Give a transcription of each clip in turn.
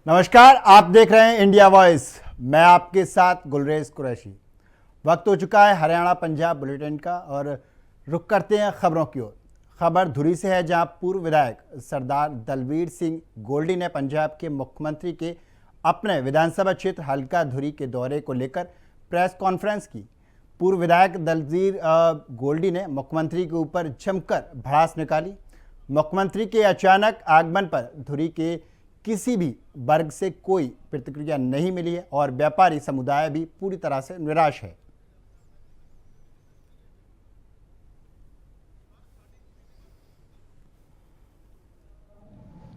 नमस्कार, आप देख रहे हैं इंडिया वॉइस। मैं आपके साथ गुलरेज कुरैशी। वक्त हो चुका है हरियाणा पंजाब बुलेटिन का और रुक करते हैं खबरों की ओर। खबर धुरी से है, जहां पूर्व विधायक सरदार दलवीर सिंह गोल्डी ने पंजाब के मुख्यमंत्री के अपने विधानसभा क्षेत्र हल्का धुरी के दौरे को लेकर प्रेस कॉन्फ्रेंस की। पूर्व विधायक दलवीर गोल्डी ने मुख्यमंत्री के ऊपर जमकर भड़ास निकाली। मुख्यमंत्री के अचानक आगमन पर धुरी के किसी भी वर्ग से कोई प्रतिक्रिया नहीं मिली है और व्यापारी समुदाय भी पूरी तरह से निराश है।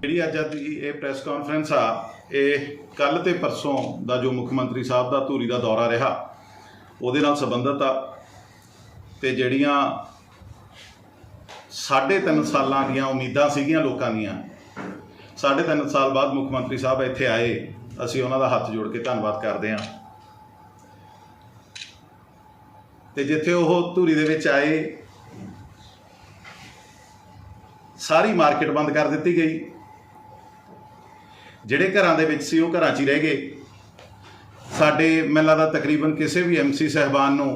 ਜਿਹੜੀ ਅੱਜ ਦੀ ਇਹ ਪ੍ਰੈਸ ਕਾਨਫਰੰਸ ਆ, ਇਹ ਕੱਲ ਤੇ ਪਰਸੋਂ ਦਾ ਜੋ ਮੁੱਖ ਮੰਤਰੀ ਸਾਹਿਬ ਦਾ ਧੂਰੀ ਦਾ ਦੌਰਾ ਰਿਹਾ ਉਹਦੇ ਨਾਲ ਸੰਬੰਧਿਤ ਆ ਤੇ ਜਿਹੜੀਆਂ 3.5 ਸਾਲਾਂ ਦੀਆਂ ਉਮੀਦਾਂ ਸੀਗੀਆਂ ਲੋਕਾਂ ਦੀਆਂ। 3.5 ਸਾਲ ਬਾਅਦ ਮੁੱਖ ਮੰਤਰੀ ਸਾਹਿਬ ਇੱਥੇ ਆਏ, ਅਸੀਂ ਉਹਨਾਂ ਦਾ ਹੱਥ ਜੋੜ ਕੇ ਧੰਨਵਾਦ ਕਰਦੇ ਹਾਂ। ਤੇ ਜਿੱਥੇ ਉਹ ਧੂਰੀ ਦੇ ਵਿੱਚ ਆਏ, ਸਾਰੀ ਮਾਰਕੀਟ ਬੰਦ ਕਰ ਦਿੱਤੀ ਗਈ। ਜਿਹੜੇ ਘਰਾਂ ਦੇ ਵਿੱਚ ਸੀ ਉਹ ਘਰਾਂ 'ਚ ਹੀ ਰਹਿ ਗਏ। ਸਾਡੇ ਮੈਨੂੰ ਲੱਗਦਾ ਤਕਰੀਬਨ ਕਿਸੇ ਵੀ ਐਮਸੀ ਸਾਹਿਬਾਨ ਨੂੰ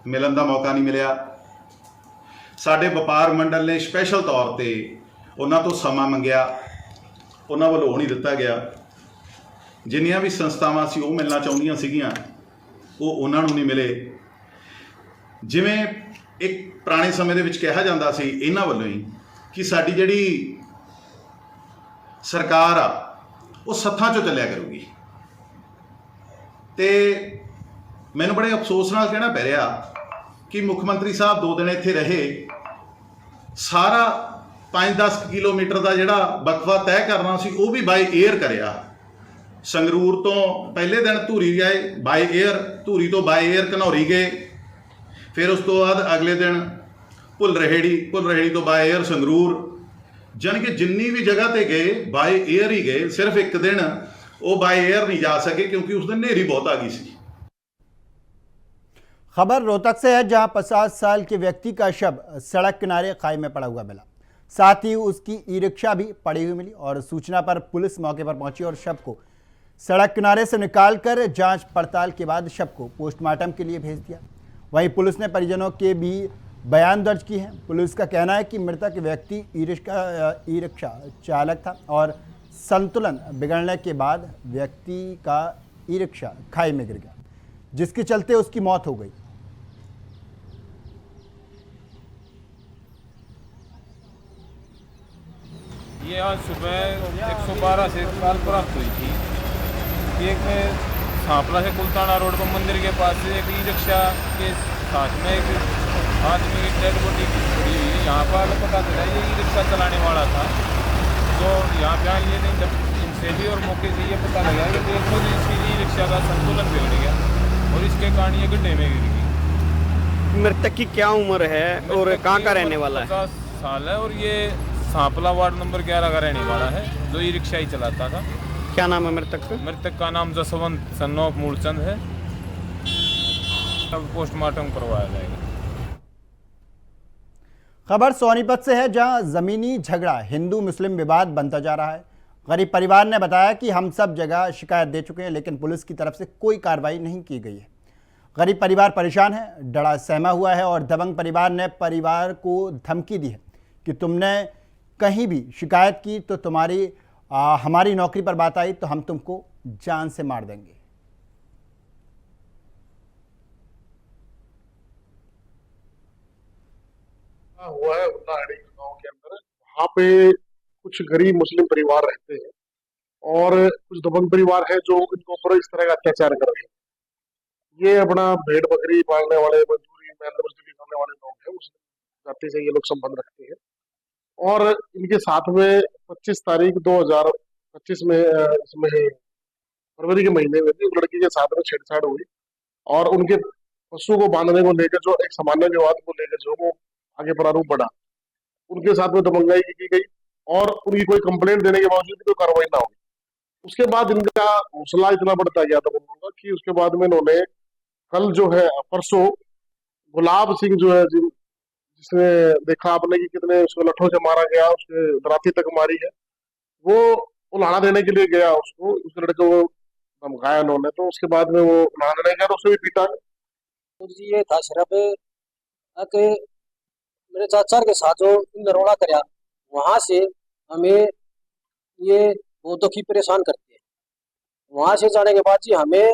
ਮਿਲਣ ਦਾ ਮੌਕਾ ਨਹੀਂ ਮਿਲਿਆ। ਸਾਡੇ ਵਪਾਰ ਮੰਡਲ ਨੇ ਸਪੈਸ਼ਲ ਤੌਰ ਤੇ ਉਹਨਾਂ ਤੋਂ ਸਮਾਂ ਮੰਗਿਆ, ਉਹਨਾਂ ਵੱਲੋਂ ਨਹੀਂ ਦਿੱਤਾ ਗਿਆ। ਜਿੰਨੀਆਂ ਵੀ ਸੰਸਥਾਵਾਂ ਸੀ ਉਹ ਮਿਲਣਾ ਚਾਹੁੰਦੀਆਂ ਸੀਗੀਆਂ, ਉਹ ਉਹਨਾਂ ਨੂੰ ਨਹੀਂ ਮਿਲੇ। ਜਿਵੇਂ ਇੱਕ ਪੁਰਾਣੇ ਸਮੇਂ ਦੇ ਵਿੱਚ ਕਿਹਾ ਜਾਂਦਾ ਸੀ ਇਹਨਾਂ ਵੱਲੋਂ ਹੀ ਕਿ ਸਾਡੀ ਜਿਹੜੀ ਸਰਕਾਰ ਆ ਉਹ ਸੱਥਾਂ 'ਚੋਂ ਚੱਲਿਆ ਕਰੂਗੀ। ਤੇ ਮੈਨੂੰ ਬੜੇ ਅਫਸੋਸ ਨਾਲ ਕਹਿਣਾ ਪੈ ਰਿਹਾ ਕਿ ਮੁੱਖ ਮੰਤਰੀ ਸਾਹਿਬ 2 ਦਿਨ ਇੱਥੇ ਰਹੇ, ਸਾਰਾ 5-10 ਕਿਲੋਮੀਟਰ ਦਾ ਜਿਹੜਾ ਵਕਫਾ ਤੈਅ ਕਰਨਾ ਸੀ ਉਹ ਵੀ ਬਾਈ ਏਅਰ ਕਰਿਆ। ਸੰਗਰੂਰ ਤੋਂ ਪਹਿਲੇ ਦਿਨ ਧੂਰੀ ਗਏ ਬਾਈ ਏਅਰ, ਧੂਰੀ ਤੋਂ ਬਾਈ ਏਅਰ ਘਨੌਰੀ ਗਏ, ਫਿਰ ਉਸ ਤੋਂ ਬਾਅਦ ਅਗਲੇ ਦਿਨ ਭੁੱਲ ਰਹੇੜੀ ਤੋਂ ਬਾਈ ਏਅਰ ਸੰਗਰੂਰ। ਜਾਣੀ कि जिन्नी भी जगह ते गए बाय एयर ही गए। सिर्फ एक दिन वो बाय एयर नहीं जा सके क्योंकि उस दिन नेरी बहुत आ गई सी। खबर रोहतक से है, जहां 50 साल के व्यक्ति का शव सड़क किनारे खाई में पड़ा हुआ मिला। साथ ही उसकी ई रिक्शा भी पड़ी हुई मिली और सूचना पर पुलिस मौके पर पहुंची और शव को सड़क किनारे से निकालकर जांच पड़ताल के बाद शव को पोस्टमार्टम के लिए भेज दिया। वहीं पुलिस ने परिजनों के भी बयान दर्ज की है। पुलिस का कहना है कि मृतक व्यक्ति ई रिक्शा चालक था और संतुलन बिगड़ने के बाद व्यक्ति का ई रिक्शा खाई में गिर गया, जिसके चलते उसकी मौत हो गई। ये आज सुबह 112 से कॉल प्राप्त हुई थी कि एक सांपला से कुलताना रोड पर मंदिर के पास से एक ई रिक्शा के साथ में एक आदमी की डेड बॉडी पड़ी हुई है। यहाँ पर पता चला ये ई रिक्शा चलाने वाला था। तो यहाँ पे ये नहीं, जब इनसे भी और मौके से ये पता लगा कि देखो इसकी ई रिक्शा का संतुलन बिगड़ गया और इसके कारण ये गड्ढे में गिर गई। मृतक की क्या उम्र है और कहाँ का रहने वाला है? 50 साल है और ये सांपला वार्ड नंबर 11 का रहने वाला है, जो ई रिक्शा ही चलाता था। क्या नाम है मृतक का? मृतक का नाम जसवंत सन्नोफ मूलचंद है। अब पोस्टमार्टम करवाया जाएगा। खबर सोनीपत से है, जहां जमीनी झगड़ा हिंदू मुस्लिम विवाद बनता जा रहा है। गरीब परिवार ने बताया कि हम सब जगह शिकायत दे चुके हैं, लेकिन पुलिस की तरफ से कोई कार्रवाई नहीं की गई है। गरीब परिवार परेशान है, डरा सहमा हुआ है और दबंग परिवार ने परिवार को धमकी दी है कि तुमने कहीं भी शिकायत की तो हमारी नौकरी पर बात आई तो हम तुमको जान से मार देंगे। हुआ है उन्नाहड़ी गांव के अंदर। वहाँ पे कुछ गरीब मुस्लिम परिवार रहते हैं और कुछ दबंग परिवार है जो इनके ऊपर इस तरह का अत्याचार कर रहे हैं। ये अपना भेड़ बकरी पालने वाले, मजदूरी करने वाले लोग हैं, उस जाति से ये लोग संबंध रखते हैं। और इनके साथ में 25 तारीख 2025 में इसमें फरवरी के महीने में एक लड़की के साथ में छेड़छाड़ हुई और उनके पशु को बांधने को लेकर जो एक सामान्य विवाद को लेकर जो वो आगे प्रारूप बढ़ा, उनके साथ में दबंगाई की गई और उनकी कोई कंप्लेंट देने के बावजूद कोई कार्रवाई ना हुई। उसके बाद इनका हौसला इतना बढ़ता गया दबंगों का कि उसके बाद में इन्होंने कल जो है परसों गुलाब सिंह जो है जिसने देखा आपने कि कितने उसको लठों से मारा गया, उसके दराती तक मारी है, वो उलाहना देने के लिए गया उसको, उस लड़के को धमकाया उन्होंने, तो उसके बाद में वो उलाहना देने गया तो उसे भी पीटा। तो जी ये था सिर्फ कि मेरे चाचा के साथ जो नरोड़ा कराया, वहां से हमें ये बहुत दुखी परेशान करते हैं। वहां से जाने के बाद जी हमें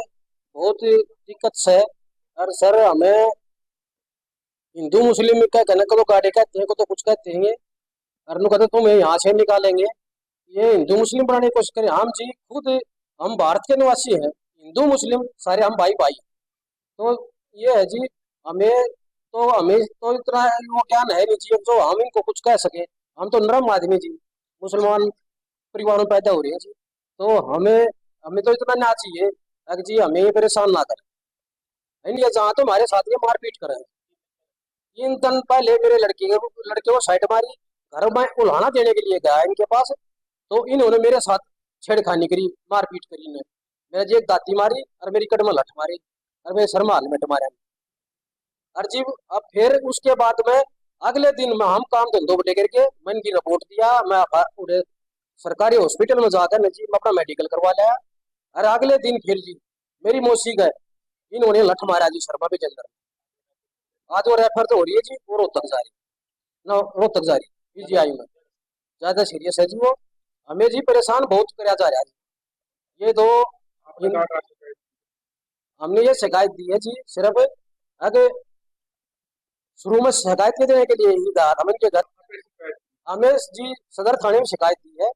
बहुत दिक्कत से, और सर हमें हिंदू मुस्लिम का कहने को तो गाड़ी कहते हैं, को तो कुछ कहते हैं, और नु कहते तुम्हें यहाँ से निकालेंगे। ये हिंदू मुस्लिम बनाने की कोशिश करें। हम जी खुद हम भारत के निवासी हैं, हिंदू मुस्लिम सारे हम भाई भाई। तो ये है जी, हमें तो इतना वो ज्ञान है नहीं जी जो हम इनको कुछ कह सके। हम तो नरम आदमी जी, मुसलमान परिवार में पैदा हो रहे हैं जी, तो हमें हमें तो इतना ना चाहिए ताकि जी हमें ये परेशान ना करें। नहीं जहाँ तो हमारे साथ ये मारपीट करें। 3 दिन पहले मेरे लड़के को साइड मारी, घर में उल्हाना देने के लिए गया इनके पास, तो इन्होंने मेरे साथ छेड़खानी करी, मारपीट करी। इन्हें मेरे जी एक दाती मारी और मेरी कट में लठ मारी और मेरे सर में हेलमेट मारे। और जी अब फिर उसके बाद में अगले दिन में हम काम धंधों को लेकर के मैं इनकी रिपोर्ट दिया, मैं उन्हें सरकारी हॉस्पिटल में जाकर जी मैं अपना मेडिकल करवा लिया। और अगले दिन फिर जी मेरी मौसी गए, इन्होंने लठ मारा जी शर्मा पे अंदर। आज वो रेफर तो हो रही है जी, वो रोहतक जा रही ना, रोहतक जा रही पीजीआई में, ज्यादा सीरियस है जी वो। हमें जी परेशान बहुत कराया जा रहा है जी। ये दो हमने ये शिकायत दी है जी, सिर्फ अगर शुरू में शिकायत के देने के लिए ही था हम इनके घर, हमें जी सदर थाने में शिकायत दी है।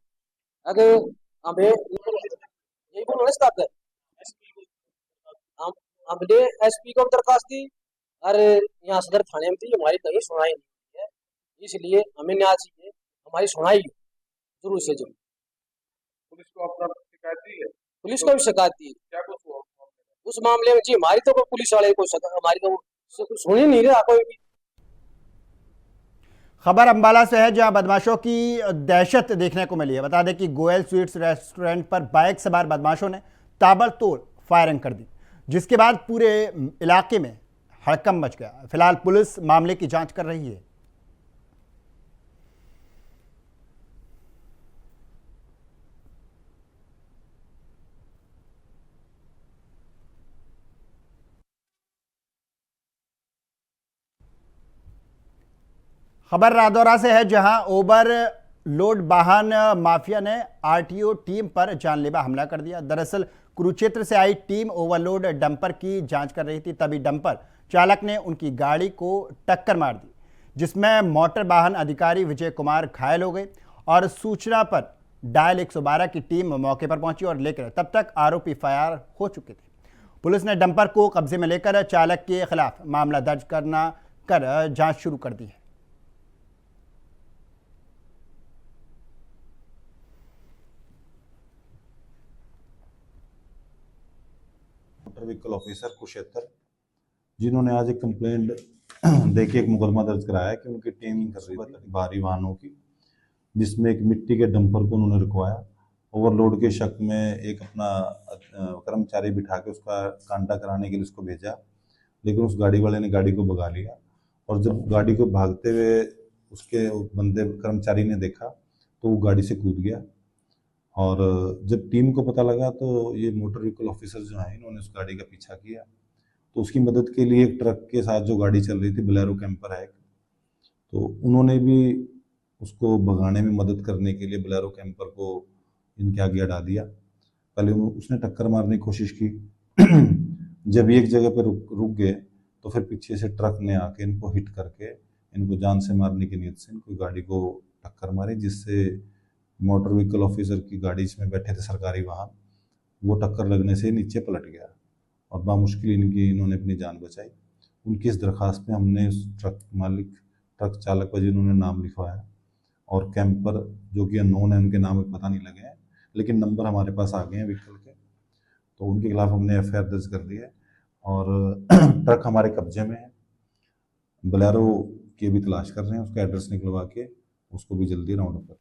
अगर हमें यही बोलो हम हमने एसपी को दरखास्त दी और यहाँ सदर थाने में थी, हमारी कहीं सुनाई नहीं है। इसलिए हमें न्याय चाहिए, हमारी सुनाई जरूर से जरूर। पुलिस को अपना शिकायत दी है? पुलिस को भी शिकायत दी। क्या कुछ हुआ उस मामले में जी हमारी तो कोई पुलिस वाले को हमारी तो सुन ही नहीं रहा कोई भी। खबर अंबाला से है जहां बदमाशों की दहशत देखने को मिली है। बता दें कि गोयल स्वीट्स रेस्टोरेंट पर बाइक सवार बदमाशों ने ताबड़तोड़ फायरिंग कर दी, जिसके बाद पूरे इलाके में हड़कंप मच गया। फिलहाल पुलिस मामले की जांच कर रही है। खबर रादौरा से है जहां ओवर लोड वाहन माफिया ने आरटीओ टीम पर जानलेवा हमला कर दिया। दरअसल कुरुक्षेत्र से आई टीम ओवरलोड डंपर की जांच कर रही थी, तभी डंपर चालक ने उनकी गाड़ी को टक्कर मार दी, जिसमें मोटर वाहन अधिकारी विजय कुमार घायल हो गए और सूचना पर डायल 112 की टीम मौके पर पहुंची और लेकर तब तक आरोपी फरार हो चुके थे। पुलिस ने डंपर को कब्जे में लेकर चालक के खिलाफ मामला दर्ज कर जांच शुरू कर दी है। मोटर व्हीकल ऑफिसर कुरुक्षेत्र, जिन्होंने आज एक कंप्लेंट देके एक मुकदमा दर्ज कराया कि उनकी टीम कर रही थी भारी वाहनों की, जिसमें एक मिट्टी के डंपर को उन्होंने रुकवाया। ओवरलोड के शक में एक अपना कर्मचारी बिठा के उसका कांटा कराने के लिए उसको भेजा, लेकिन उस गाड़ी वाले ने गाड़ी को भगा लिया। और जब गाड़ी को भागते हुए उसके बंदे कर्मचारी ने देखा तो वो गाड़ी से कूद गया। और जब टीम को पता लगा तो ये मोटर व्हीकल ऑफिसर जो हैं इन्होंने उस गाड़ी का पीछा किया। तो उसकी मदद के लिए एक ट्रक के साथ जो गाड़ी चल रही थी, बोलेरो कैंपर है, तो उन्होंने भी उसको भगाने में मदद करने के लिए बोलेरो कैंपर को इनके आगे अड़ा दिया। पहले उसने टक्कर मारने की कोशिश की जब एक जगह पर रुक गए तो फिर पीछे से ट्रक ने आके इनको हिट करके इनको जान से मारने की नीयत से इनको गाड़ी को टक्कर मारी, जिससे मोटर व्हीकल ऑफिसर की गाड़ी में बैठे थे सरकारी वाहन, वो टक्कर लगने से नीचे पलट गया और बामुश्किल इन्होंने अपनी जान बचाई। उनकी इस दरखास्त में हमने उस ट्रक चालक पर जिन्होंने नाम लिखवाया और कैंपर जो कि अननोन है, उनके नाम पता नहीं लगे हैं, लेकिन नंबर हमारे पास आ गए हैं व्हीकल के, तो उनके खिलाफ हमने एफआईआर दर्ज कर दी है। और ट्रक हमारे कब्जे में है। बोलेरो की भी तलाश कर रहे हैं, उसका एड्रेस निकलवा के उसको भी जल्दी राउंड अप कर।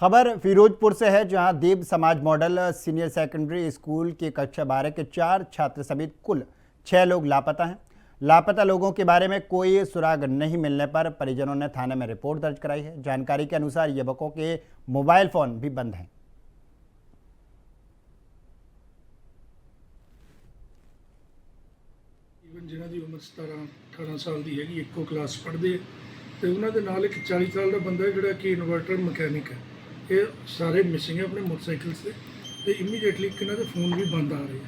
खबर फिरोजपुर से है जहां देव समाज मॉडल सीनियर सेकेंडरी स्कूल के कक्षा 12 के 4 छात्र समेत कुल 6 लोग लापता हैं। लापता लोगों के बारे में कोई सुराग नहीं मिलने पर परिजनों ने थाने में रिपोर्ट दर्ज कराई है। जानकारी के अनुसार युवकों के मोबाइल फोन भी बंद हैं। ਜਿਨ੍ਹਾਂ ਦੀ ਉਮਰ 17-18 ਸਾਲ ਦੀ ਹੈਗੀ, ਇੱਕੋ ਕਲਾਸ ਪੜ੍ਹਦੇ ਤੇ ਉਹਨਾਂ ਦੇ ਨਾਲ ਇੱਕ 40 ਸਾਲ ਦਾ ਬੰਦਾ ਜਿਹੜਾ ਕਿ ਇਨਵਰਟਰ ਮਕੈਨਿਕ ਹੈ। ਇਹ ਸਾਰੇ ਮਿਸਿੰਗ ਹੈ ਆਪਣੇ ਮੋਟਰਸਾਈਕਲ ਤੇ ਇਮੀਡੀਏਟਲੀ ਇਹਨਾਂ ਦੇ ਫੋਨ ਵੀ ਬੰਦ ਆ ਰਹੇ ਆ।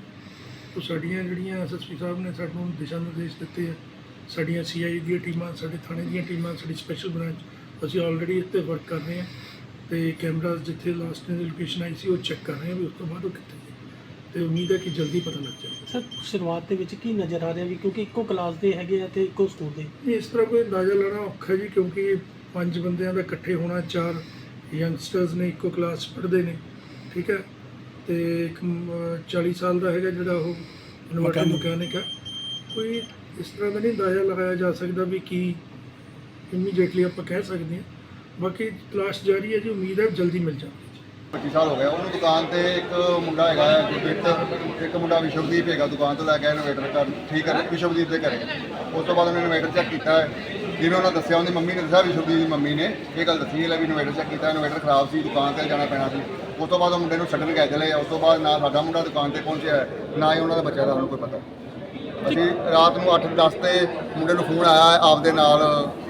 ਤੋ ਸਾਡੀਆਂ ਜਿਹੜੀਆਂ ਐਸਐਸਪੀ ਸਾਹਿਬ ਨੇ ਸਾਨੂੰ ਦਿਸ਼ਾ ਨਿਰਦੇਸ਼ ਦਿੱਤੇ ਆ, ਸਾਡੀਆਂ ਸੀਆਈ ਦੀਆਂ ਟੀਮਾਂ, ਸਾਡੇ ਥਾਣੇ ਦੀਆਂ ਟੀਮਾਂ, ਸਾਡੀ ਸਪੈਸ਼ਲ ਬ੍ਰਾਂਚ, ਅਸੀਂ ਆਲਰੇਡੀ ਇੱਥੇ ਵਰਕ ਕਰ ਰਹੇ ਹਾਂ ਤੇ ਕੈਮਰਾਜ਼ ਜਿੱਥੇ ਲਾਸਟ ਦੀ ਲੋਕੇਸ਼ਨ ਆਈ ਸੀ ਉਹ ਚੈੱਕ ਕਰ ਰਹੇ ਹਾਂ ਵੀ ਉਸ ਤੋਂ ਬਾਅਦ ਉਹ ਕਿੱਥੇ ਹੈ ਤੇ ਉਮੀਦ ਹੈ ਕਿ ਜਲਦੀ ਪਤਾ ਲੱਗ ਜਾਏਗਾ। ਸਰ ਸ਼ੁਰੂਆਤ ਦੇ ਵਿੱਚ ਕੀ ਨਜ਼ਰ ਆ ਰਿਹਾ ਵੀ ਕਿਉਂਕਿ ਇੱਕੋ ਕਲਾਸ ਦੇ ਹੈਗੇ ਆ ਤੇ ਇੱਕੋ ਸਕੂਲ ਦੇ, ਇਸ ਤਰ੍ਹਾਂ ਕੋਈ ਅੰਦਾਜ਼ਾ ਲਾਣਾ ਔਖਾ ਜੀ, ਕਿਉਂਕਿ 5 ਬੰਦਿਆਂ ਦਾ ਇਕੱਠੇ ਹੋਣਾ, 4 ਯੰਗਸਟਰਸ ਨੇ, ਇੱਕੋ ਕਲਾਸ ਪੜ੍ਹਦੇ ਨੇ, ਠੀਕ ਹੈ, ਤੇ ਇੱਕ 40 ਸਾਲ ਦਾ ਹੈਗਾ ਜਿਹੜਾ ਉਹ ਇਨਵਰਟਰ ਮਕੈਨਿਕ ਹੈ। ਕੋਈ ਇਸ ਤਰ੍ਹਾਂ ਦਾ ਨਹੀਂ ਅੰਦਾਜ਼ਾ ਲਗਾਇਆ ਜਾ ਸਕਦਾ ਵੀ ਕੀ ਇਮੀਡੀਏਟਲੀ ਆਪਾਂ ਕਹਿ ਸਕਦੇ ਹਾਂ। ਬਾਕੀ ਤਲਾਸ਼ ਜਾਰੀ ਹੈ ਜੀ, ਉਮੀਦ ਹੈ ਜਲਦੀ ਮਿਲ ਜਾਵੇ। 25 ਸਾਲ ਹੋ ਗਿਆ ਉਹਨੂੰ ਦੁਕਾਨ ਤੇ। ਇੱਕ ਮੁੰਡਾ ਹੈਗਾ ਗੁਰਦੀਪ, ਇੱਕ ਮੁੰਡਾ ਵਿਸ਼ਵਦੀਪ ਹੈਗਾ, ਦੁਕਾਨ ਤੋਂ ਲੈ ਕੇ ਇਨਵੇਟਰ ਕਰ ਠੀਕ ਹੈ ਵਿਸ਼ਵਦੀਪ ਦੇ ਘਰੇ। ਉਸ ਤੋਂ ਬਾਅਦ ਉਹਨੇ ਇਨਵੇਟਰ ਚੈੱਕ ਕੀਤਾ ਹੈ, ਜਿਵੇਂ ਉਹਨਾਂ ਦੱਸਿਆ, ਉਹਦੀ ਮੰਮੀ ਨੇ ਦੱਸਿਆ, ਵਿਸ਼ਵਦੀਪ ਦੀ ਮੰਮੀ ਨੇ ਇਹ ਗੱਲ ਦੱਸੀ ਹੈ ਵੀ ਇਨਵੇਟਰ ਚੈੱਕ ਕੀਤਾ, ਇਨਵੇਟਰ ਖਰਾਬ ਸੀ, ਦੁਕਾਨ ਤੇ ਜਾਣਾ ਪੈਣਾ ਸੀ। ਉਸ ਤੋਂ ਬਾਅਦ ਉਹ ਮੁੰਡੇ ਨੂੰ ਛੱਡਣ ਗਏ ਚਲੇ। ਉਸ ਤੋਂ ਬਾਅਦ ਨਾ ਸਾਡਾ ਮੁੰਡਾ ਦੁਕਾਨ ਤੇ ਪਹੁੰਚਿਆ ਹੈ, ਨਾ ਹੀ ਉਹਨਾਂ ਦਾ ਬੱਚਾ ਦਾ ਸਾਨੂੰ ਕੋਈ ਪਤਾ। ਅਸੀਂ ਰਾਤ ਨੂੰ 8:10 ਤੇ ਮੁੰਡੇ ਨੂੰ ਫੋਨ ਆਇਆ ਆਪਦੇ ਨਾਲ,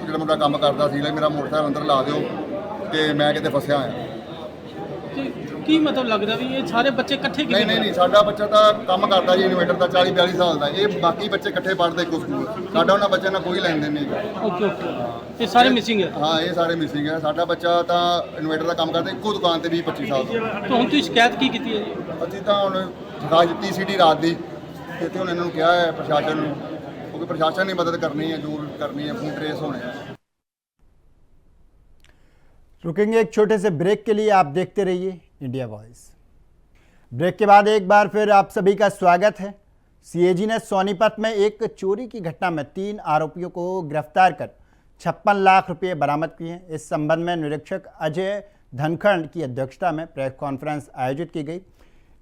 ਜਿਹੜਾ ਮੁੰਡਾ ਕੰਮ ਕਰਦਾ ਸੀ, ਮੇਰਾ ਮੋਟਰਸਾਈਕਲ ਅੰਦਰ ਲਾ ਦਿਓ ਤੇ ਮੈਂ ਕਿਤੇ ਫਸਿਆ ਹੋਇਆ। ਕੀ ਮਤਲਬ ਲੱਗਦਾ ਵੀ ਇਹ ਸਾਰੇ ਬੱਚੇ ਇਕੱਠੇ ਕਿਵੇਂ? ਨਹੀਂ, ਸਾਡਾ ਬੱਚਾ ਤਾਂ ਕੰਮ ਕਰਦਾ ਜੀ ਇਨਵੇਟਰ ਦਾ, 40-42 ਸਾਲ ਦਾ। ਇਹ ਬਾਕੀ ਬੱਚੇ ਇਕੱਠੇ ਪੜ੍ਹਦੇ ਇੱਕੋ ਸਕੂਲ। ਸਾਡਾ ਉਹਨਾਂ ਬੱਚਿਆਂ ਨਾਲ ਕੋਈ ਲੈਣ ਦੇਣ ਨਹੀਂ ਹੈਗਾ। ਓਕੇ ਇਹ ਸਾਰੇ ਮਿਸਿੰਗ ਹੈ? ਹਾਂ, ਇਹ ਸਾਰੇ ਮਿਸਿੰਗ ਹੈ। ਸਾਡਾ ਬੱਚਾ ਤਾਂ ਇਨਵੇਟਰ ਦਾ ਕੰਮ ਕਰਦਾ ਇੱਕੋ ਦੁਕਾਨ ਤੇ 20-25 ਸਾਲ ਦਾ। ਤਾਂ ਹੁਣ ਤੁਸੀਂ ਸ਼ਿਕਾਇਤ ਕੀ ਕੀਤੀ ਹੈ ਜੀ? ਅਸੀਂ ਤਾਂ ਹੁਣ ਸ਼ਿਕਾਇਤ ਦਿੱਤੀ ਸੀਟੀ ਰਾਤ ਦੀ, ਇੱਥੇ ਹੁਣ ਇਹਨਾਂ ਨੂੰ ਕਿਹਾ ਹੈ ਪ੍ਰਸ਼ਾਸਨ ਨੂੰ, ਕਿਉਂਕਿ ਪ੍ਰਸ਼ਾਸਨ ਨੇ ਮਦਦ ਕਰਨੀ ਹੈ, ਜੋ ਕਰਨੀ ਹੈ, ਫੋਨ ट्रेस होने हैं। रुकेंगे एक छोटे से ब्रेक के लिए, आप देखते रहिए इंडिया वॉइस। ब्रेक के बाद एक बार फिर आप सभी का स्वागत है। सीएजी ने सोनीपत में एक चोरी की घटना में 3 आरोपियों को गिरफ्तार कर 56 लाख रुपए बरामद किए हैं। इस संबंध में निरीक्षक अजय धनखड़ की अध्यक्षता में प्रेस कॉन्फ्रेंस आयोजित की गई।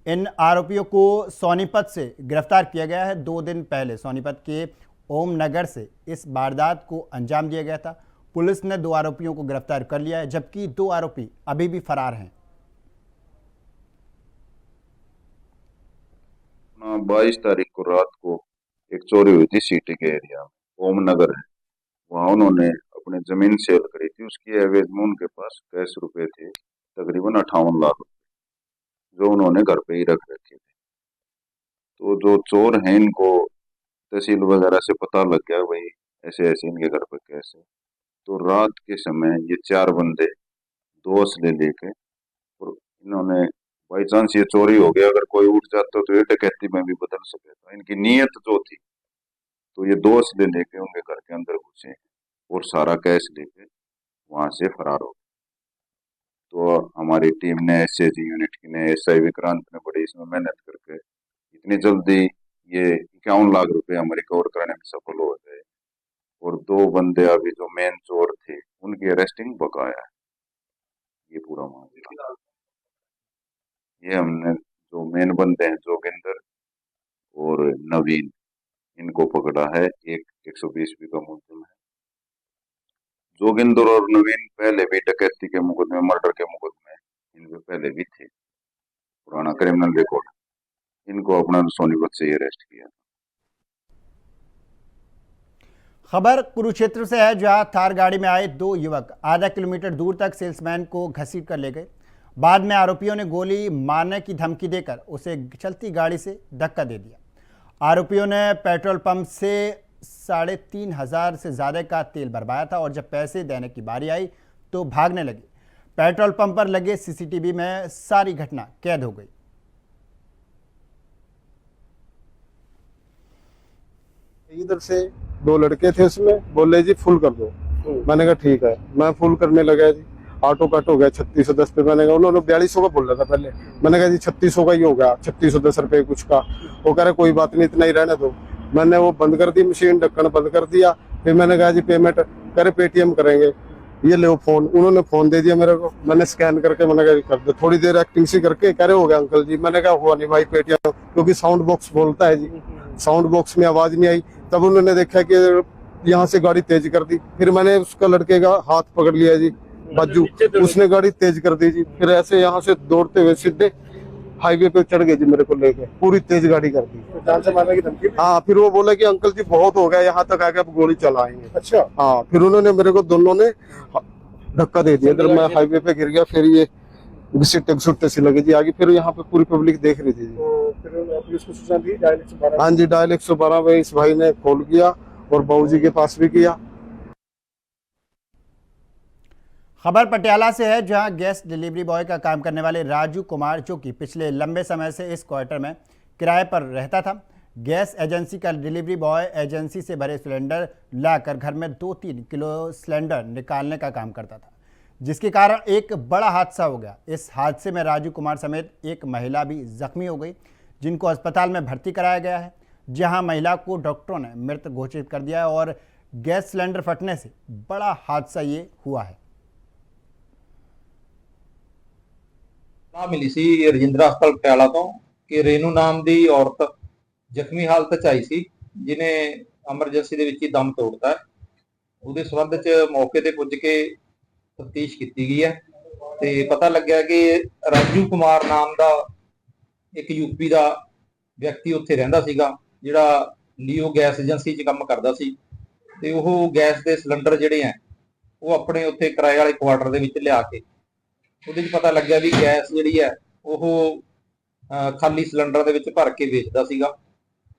इन आरोपियों को सोनीपत से गिरफ्तार किया गया है। 2 दिन पहले सोनीपत के ओम नगर से इस वारदात को अंजाम दिया गया था। पुलिस ने 2 आरोपियों को गिरफ्तार कर लिया है, जबकि 2 आरोपी अभी भी फरार हैं। 22 तारीख को रात को एक चोरी हुई थी सिटी के एरिया में, ओम नगर है, वहाँ उन्होंने अपनी जमीन सेल करी थी। उसकी एवज में उनके पास कैश रुपए थे तकरीबन 58 लाख रुपए, जो उन्होंने घर पे ही रख रखे थे। तो जो चोर हैं इनको तहसील वगैरह से पता लग गया भाई ऐसे ऐसे इनके घर पे कैश है। तो रात के समय ये 4 बंदे 2 असले लेके, और इन्होंने बाई चांस ये चोरी हो गया, अगर कोई उठ जाता तो ये डकैती में भी बदल सके था। इनकी नीयत जो थी, तो ये 2 असले लेके उनके घर के अंदर घुसे और सारा कैश लेके वहां से फरार हो गए। तो हमारी टीम ने, एसएजी यूनिट की ने, एसआई विक्रांत ने बड़ी इसमें मेहनत करके इतनी जल्दी ये 51 लाख रुपए हम रिकवर करने में सफल हो गए। और 2 बंदे अभी जो मेन चोर थे उनकी अरेस्टिंग बकाया है। ये पूरा मामला, ये हमने जो मेन बंदे हैं जोगिंदर और नवीन, इनको पकड़ा है। एक 120 का मुलजिम है। जोगिंदर और नवीन पहले भी डकैती के मुकदमे, मर्डर के मुकदमे इनके पहले भी थे, पुराना क्रिमिनल रिकॉर्ड। इनको अपना सोनीपत से अरेस्ट किया। खबर कुरुक्षेत्र से है, जहां थार गाड़ी में आए 2 युवक आधा किलोमीटर दूर तक सेल्समैन को घसीट कर ले गए। बाद में आरोपियों ने गोली मारने की धमकी देकर उसे चलती गाड़ी से धक्का दे दिया। आरोपियों ने पेट्रोल पंप से 3,500 से ज़्यादा का तेल भरवाया था, और जब पैसे देने की बारी आई तो भागने लगे। पेट्रोल पंप पर लगे सीसीटीवी में सारी घटना कैद हो गई। इधर से 2 लड़के थे, उसमें बोले जी फुल कर दो। मैंने कहा ठीक है, मैं फुल करने लगा जी। ऑटो कट हो गया 3610 पे। मैंने कहा, उन्होंने 4200 का बोल रहा था पहले। मैंने कहा जी 3600 का ही हो गया, 3610 रुपये कुछ का। वो कह रहे कोई बात नहीं, इतना ही रहने दो। मैंने वो बंद कर दी मशीन, ढक्कन बंद कर दिया। फिर मैंने कहा जी पेमेंट करे, पेटीएम करेंगे, ये ले फोन। उन्होंने फोन दे दिया मेरे को, मैंने स्कैन करके मैंने कहा कर दो। थोड़ी देर एक्टिंग सी करके कह रहे हो गया अंकल जी। मैंने कहा हुआ नहीं भाई पेटीएम, क्योंकि साउंड बॉक्स बोलता है जी, साउंड बॉक्स में आवाज नहीं आई। तब उन्होंने देखा कि यहाँ से गाड़ी तेज कर दी, फिर मैंने उसका लड़के का हाथ पकड़ लिया जी, बाजू, उसने गाड़ी तेज कर दी जी। फिर ऐसे यहाँ से दौड़ते हुए सीधे हाईवे पे चढ़ गए जी, मेरे को लेके पूरी तेज गाड़ी कर दी। तो जान से मारने की धमकी? हाँ, फिर वो बोला कि अंकल जी बहुत हो गया, यहाँ तक आके अब गोली चलाएंगे। अच्छा। हाँ, फिर उन्होंने मेरे को दोनों ने धक्का दे दिया, इधर मैं हाईवे पे गिर गया। फिर ये घुसटे सी लगी जी आगे, फिर यहाँ पे पूरी पब्लिक देख रही थी जी। तो फिर पुलिस को सूचना दी, डायल 112? हाँ जी, डायल 112 में इस भाई ने कॉल किया और बाबूजी के पास भी किया। खबर पटियाला से है, जहां गैस डिलीवरी बॉय का काम करने वाले राजू कुमार, जो कि पिछले लंबे समय से इस क्वार्टर में किराए पर रहता था, गैस एजेंसी का डिलीवरी बॉय एजेंसी से भरे सिलेंडर लाकर घर में 2-3 किलो सिलेंडर निकालने का काम करता था, जिसके कारण एक बड़ा हादसा हो गया। इस हादसे में राजू कुमार समेत एक महिला भी जख्मी हो गई, जिनको अस्पताल में भर्ती कराया गया है, जहां महिला को डॉक्टरों ने मृत घोषित कर दिया है और गैस सिलेंडर फटने से बड़ा हादसा ये हुआ है। मिली सी रजिंद्रा हस्पताल पटियाला तो कि रेनू नाम की औरत ਜ਼ਖਮੀ ਹਾਲਤ 'ਚ ਆਈ ਸੀ, ਜਿਹਨੇ ਐਮਰਜੈਂਸੀ ਦੇ ਵਿੱਚ ਹੀ ਦਮ ਤੋੜਤਾ ਹੈ। ਉਹਦੇ ਸੰਬੰਧ 'ਚ ਮੌਕੇ ਤੇ ਪੁੱਜ ਕੇ ਤਫਤੀਸ਼ ਕੀਤੀ ਗਈ ਹੈ ਤੇ ਪਤਾ ਲੱਗਿਆ ਕਿ ਰਾਜੂ ਕੁਮਾਰ ਨਾਮ ਦਾ ਇੱਕ ਯੂਪੀ ਦਾ ਵਿਅਕਤੀ ਉੱਥੇ ਰਹਿੰਦਾ ਸੀਗਾ, ਜਿਹੜਾ ਲੀਓ ਗੈਸ ਏਜੰਸੀ 'ਚ ਕੰਮ ਕਰਦਾ ਸੀ ਤੇ ਉਹ ਗੈਸ ਦੇ ਸਿਲੰਡਰ ਜਿਹੜੇ ਆ ਉਹ ਆਪਣੇ ਉੱਥੇ ਕਿਰਾਏ ਵਾਲੇ ਕੁਆਟਰ ਦੇ ਵਿੱਚ ਲਿਆ ਕੇ ਉਹਦੇ 'ਚ ਪਤਾ ਲੱਗਿਆ ਵੀ ਗੈਸ ਜਿਹੜੀ ਹੈ ਉਹ ਖਾਲੀ ਸਿਲੰਡਰ ਦੇ ਵਿੱਚ ਭਰ ਕੇ ਵੇਚਦਾ ਸੀਗਾ।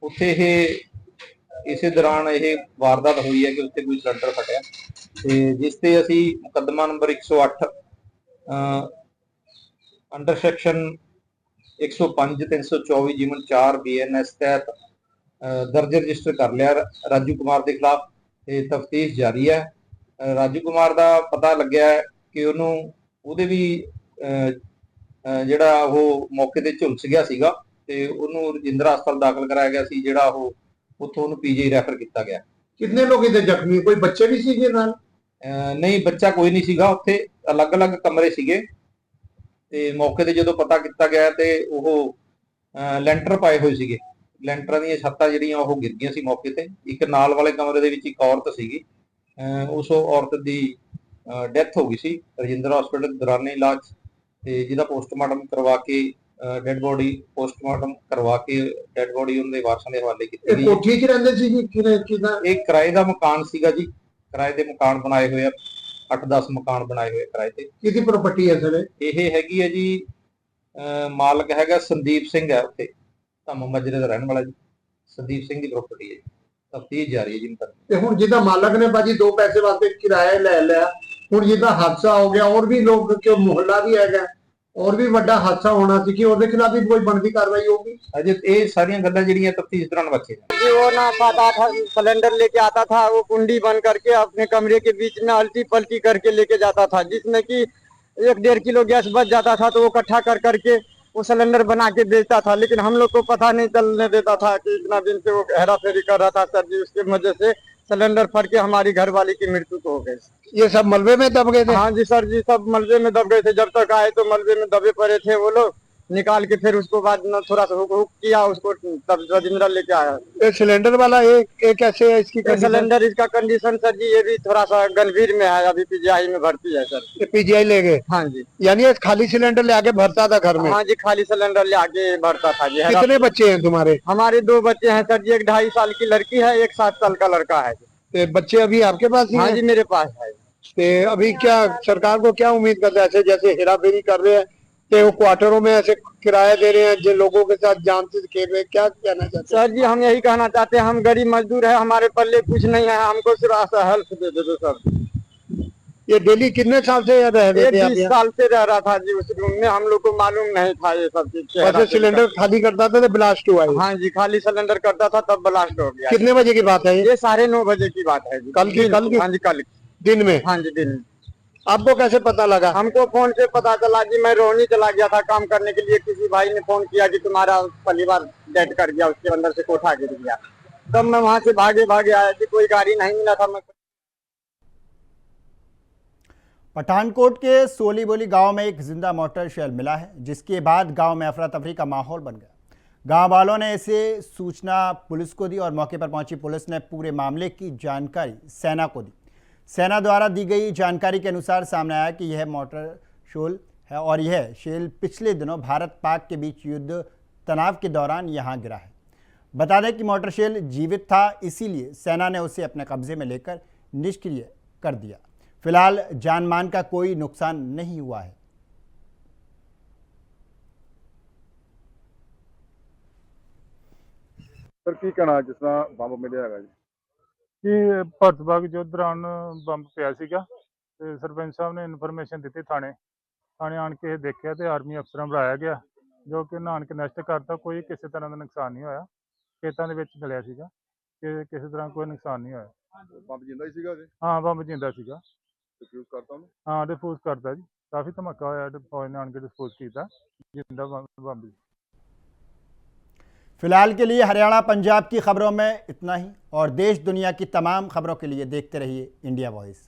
ਉੱਥੇ ਇਹ ਇਸੇ ਦੌਰਾਨ ਇਹ ਵਾਰਦਾਤ ਹੋਈ ਹੈ ਕਿ ਉੱਥੇ ਕੋਈ ਸਿਲੰਡਰ ਫਟਿਆ ਤੇ ਜਿਸ ਤੇ ਅਸੀਂ ਮੁਕੱਦਮਾ ਨੰਬਰ 108 ਅੰਡਰ ਸੈਕਸ਼ਨ 105 324 ਜਿਮਨ 4 BNS ਤਹਿਤ ਦਰਜ ਰਜਿਸਟਰ ਕਰ ਲਿਆ ਰਾਜੂ ਕੁਮਾਰ ਦੇ ਖਿਲਾਫ ਤੇ ਤਫਤੀਸ਼ ਜਾਰੀ ਹੈ। ਰਾਜੂ ਕੁਮਾਰ ਦਾ ਪਤਾ ਲੱਗਿਆ ਕਿ ਉਹਨੂੰ ਉਹਦੇ ਵੀ ਜਿਹੜਾ ਉਹ ਮੌਕੇ ਤੇ ਝੁਲਸ ਗਿਆ ਸੀਗਾ ਤੇ ਉਹਨੂੰ ਰਜਿੰਦਰਾ ਹਸਪਤਾਲ ਦਾਖਲ ਕਰਾਇਆ ਗਿਆ ਸੀ, ਜਿਹੜਾ ਉਹ ਉੱਥੋਂ ਉਹਨੂੰ PGI ਰੈਫਰ ਕੀਤਾ ਗਿਆ। ਕਿੰਨੇ ਲੋਕ ਇਹਦੇ ਜ਼ਖਮੀ, ਕੋਈ ਬੱਚੇ ਵੀ ਸੀਗੇ ਨਾਲ? ਨਹੀਂ, ਬੱਚਾ ਕੋਈ ਨਹੀਂ ਸੀਗਾ, ਉੱਥੇ ਅਲੱਗ-ਅਲੱਗ ਕਮਰੇ ਸੀਗੇ ਤੇ ਮੌਕੇ ਤੇ ਜਦੋਂ ਪਤਾ ਕੀਤਾ ਗਿਆ ਤੇ ਉਹ ਲੈਂਟਰ ਪਾਏ ਹੋਏ ਸੀਗੇ, ਲੈਂਟਰਾਂ ਦੀਆਂ ਛੱਤਾਂ ਜਿਹੜੀਆਂ ਉਹ ਗਿਰ ਗਈਆਂ ਸੀ ਮੌਕੇ ਤੇ। ਇੱਕ ਨਾਲ ਵਾਲੇ ਕਮਰੇ ਦੇ ਵਿੱਚ ਇੱਕ ਔਰਤ ਸੀਗੀ, ਉਸ ਔਰਤ ਦੀ ਡੈਥ ਹੋ ਗਈ ਸੀ ਰਜਿੰਦਰਾ ਹਸਪਤਾਲ ਦੌਰਾਨੇ ਇਲਾਜ ਤੇ ਜਿਹਦਾ ਪੋਸਟਮਾਰਟਮ ਕਰਵਾ ਕੇ ਡੈਡ ਬੋਡੀ ਪੋਸਟਮਾਰਟਮ ਕਰਵਾ ਕੇ ਡੈਡ ਬੋਡੀ ਉਹਨਾਂ ਦੇ ਵਾਰਸਾਂ ਦੇ ਹਵਾਲੇ ਕੀਤੀ ਗਈ। ਕੋਠੀ 'ਚ ਰਹਿੰਦੇ ਸੀ ਜੀ? ਕਿਹਦਾ? ਇਹ ਕਿਰਾਏ ਦਾ ਮਕਾਨ ਸੀਗਾ ਜੀ, ਕਿਰਾਏ ਦੇ ਮਕਾਨ ਬਣਾਏ ਹੋਏ ਆ, 8-10 ਮਕਾਨ ਬਣਾਏ ਹੋਏ ਕਿਰਾਏ ਤੇ। ਕਿਹਦੀ ਪ੍ਰਾਪਰਟੀ ਹੈ ਸਰ? ਇਹ ਹੈਗੀ ਹੈ ਜੀ, ਮਾਲਕ ਹੈਗਾ ਸੰਦੀਪ ਸਿੰਘ ਹੈ, ਉੱਥੇ ਧੰਮ ਮਜਰੇ ਦਾ ਰਹਿਣ ਵਾਲਾ ਜੀ, ਸੰਦੀਪ ਸਿੰਘ ਦੀ ਪ੍ਰਾਪਰਟੀ ਹੈ ਜੀ। ਤਫਤੀਸ਼ ਜਾਰੀ ਹੈ ਜੀ। ਤੇ ਹੁਣ ਜਿਹਦਾ ਮਾਲਕ ਨੇ ਬਾਜੀ 2 ਪੈਸੇ ਵਾਸਤੇ ਕਿਰਾਇਆ ਲੈ ਲਿਆ, ਹੁਣ ਜਿਹਦਾ ਹਾਦਸਾ ਹੋ ਗਿਆ, और भी लोग क्यों ਮੁਹੱਲਾ ਵੀ ਹੈਗਾ, और भी ਵੱਡਾ ਹਾਦਸਾ ਹੋਣਾ ਸੀ ਕਿ ਉਹਦੇ ਖਿਲਾਫ ਵੀ ਕੋਈ ਬਣਦੀ ਕਾਰਵਾਈ ਹੋਊਗੀ? ਅਜੇ ਇਹ ਸਾਰੀਆਂ ਗੱਲਾਂ ਜਿਹੜੀਆਂ ਤਫਤੀਸ਼ ਦੌਰਾਨ ਬਚੇ जी वो ना 7-8 सिलेंडर लेके आता था, वो कुंडी बंद करके अपने कमरे के बीच में अल्टी पल्टी करके लेके जाता था, जिसमें कि 1-1.5 किलो गैस बच जाता था तो वो इकट्ठा कर करके वो सिलेंडर बना के बेचता था। लेकिन हम लोग को पता नहीं चलने देता था कि इतना दिन से वो हेरा फेरी कर रहा था सर जी। उसके वजह से सिलेंडर फट के हमारी घरवाली की मृत्यु तो हो गई। ये सब मलबे में दब गए थे? हाँ जी सर जी, सब मलबे में दब गए थे। जब तक आए तो मलबे में दबे पड़े थे वो लोग, निकाल के फिर उसको बाद में थोड़ा सा हुक किया उसको, तब रजिंद्रा लेके आया। ये सिलेंडर वाला एक कैसे है इसकी सिलेंडर? इसका कंडीशन सर जी ये भी थोड़ा सा गंभीर में है, अभी PGI में भर्ती है सर। ये PGI ले गए? हाँ जी। यानी खाली सिलेंडर ले आके भरता था घर में? हाँ जी, खाली सिलेंडर ले आके भरता था जी। कितने बच्चे हैं तुम्हारे? हमारे 2 बच्चे हैं सर जी, एक 2.5 साल की लड़की है, एक 7 साल का लड़का है। तो बच्चे अभी आपके पास ही? हाँ जी, मेरे पास है। तो अभी क्या सरकार को क्या उम्मीद करते हैं, ऐसे जैसे हेरा फेरी कर रहे हैं कि वो क्वार्टरों में ऐसे किराया दे रहे हैं जिन लोगों के साथ जान से खेल रहे हैं, क्या कहना चाहते हैं? सर जी हम यही कहना चाहते हैं, हम गरीब मजदूर है, हमारे पल्ले कुछ नहीं है, हमको सिर्फ हेल्प दे दो सर। ये डेली कितने साल से रह रहे थे? 20 साल से रह रहा था जी उस रूम में, हम लोग को मालूम नहीं था ये सब चीज। वैसे सिलेंडर खाली करता था तो ब्लास्ट हुआ है? हाँ जी, खाली सिलेंडर करता था तब ब्लास्ट हो गया। कितने बजे की बात है ये 9:30 बजे की बात है जी। कल की? हाँ जी, कल दिन में? हाँ जी, दिन में। आपको कैसे पता लगा? हमको फोन से पता चला जी, मैं रोहनी चला गया था काम करने के लिए, किसी भाई ने फोन किया कि तुम्हारा परिवार डेड कर गया, उसके अंदर से कोठा गिर गया। तब मैं वहां से भागे आया कि कोई गाड़ी नहीं मिला था। मैं पठानकोट के सोली बोली गांव में एक जिंदा मोटर शेल मिला है, जिसके बाद गांव में अफरा तफरी का माहौल बन गया। गांव वालों ने इसे सूचना पुलिस को दी और मौके पर पहुंची पुलिस ने पूरे मामले की जानकारी सेना को दी। सेना द्वारा दी गई जानकारी के अनुसार सामने आया कि यह मोटर शोल है और यह शेल पिछले दिनों भारत पाक के बीच युद्ध तनाव के दौरान यहां गिरा है। बता दें कि मोटर शेल जीवित था, इसीलिए सेना ने उसे अपने कब्जे में लेकर निष्क्रिय कर दिया। फिलहाल जान माल का कोई नुकसान नहीं हुआ है। ਸਰ ਕੀ ਕਹਿਣਾ ਜਿਸ ਤਰ੍ਹਾਂ ਬੰਬ ਮਿਲਿਆ ਹੈਗਾ ਜੀ? ਕਿ ਭਾਰਤ ਬਾਗ ਯੁੱਧ ਦੌਰਾਨ ਬੰਬ ਪਿਆ ਸੀਗਾ ਤੇ ਸਰਪੰਚ ਸਾਹਿਬ ਨੇ ਇਨਫੋਰਮੇਸ਼ਨ ਦਿੱਤੀ ਥਾਣੇ ਆਣ ਕੇ ਦੇਖਿਆ ਤੇ ਆਰਮੀ ਅਫਸਰਾਂ ਬੁਲਾਇਆ ਗਿਆ ਜੋ ਕਿ ਨਾਨ ਕੇ ਨਸ਼ਟ ਕਰਤਾ। ਕੋਈ ਕਿਸੇ ਤਰ੍ਹਾਂ ਦਾ ਨੁਕਸਾਨ ਨਹੀਂ ਹੋਇਆ। ਖੇਤਾਂ ਦੇ ਵਿੱਚ ਮਿਲਿਆ ਸੀਗਾ ਕਿ ਕਿਸੇ ਤਰ੍ਹਾਂ ਕੋਈ ਨੁਕਸਾਨ ਨਹੀਂ ਹੋਇਆ। ਬੰਬ ਜਿੰਦਾ ਹੀ ਸੀਗਾ ਜੀ? ਹਾਂ ਬੰਬ ਜਿੰਦਾ ਸੀਗਾ। ਡਿਫਿਊਜ਼ ਕਰਤਾ ਉਹਨੂੰ? ਹਾਂ ਡਿਫਿਊਜ਼ ਕਰਤਾ ਜੀ। ਕਾਫੀ ਧਮਾਕਾ ਹੋਇਆ ਤੇ ਫੌਜ ਨੇ ਆਣ ਕੇ ਡਿਸਪੋਜ਼ ਕੀਤਾ ਜਿੰਦਾ ਬੰਬ। फिलहाल के लिए हरियाणा पंजाब की खबरों में इतना ही और देश दुनिया की तमाम खबरों के लिए देखते रहिए इंडिया वॉइस।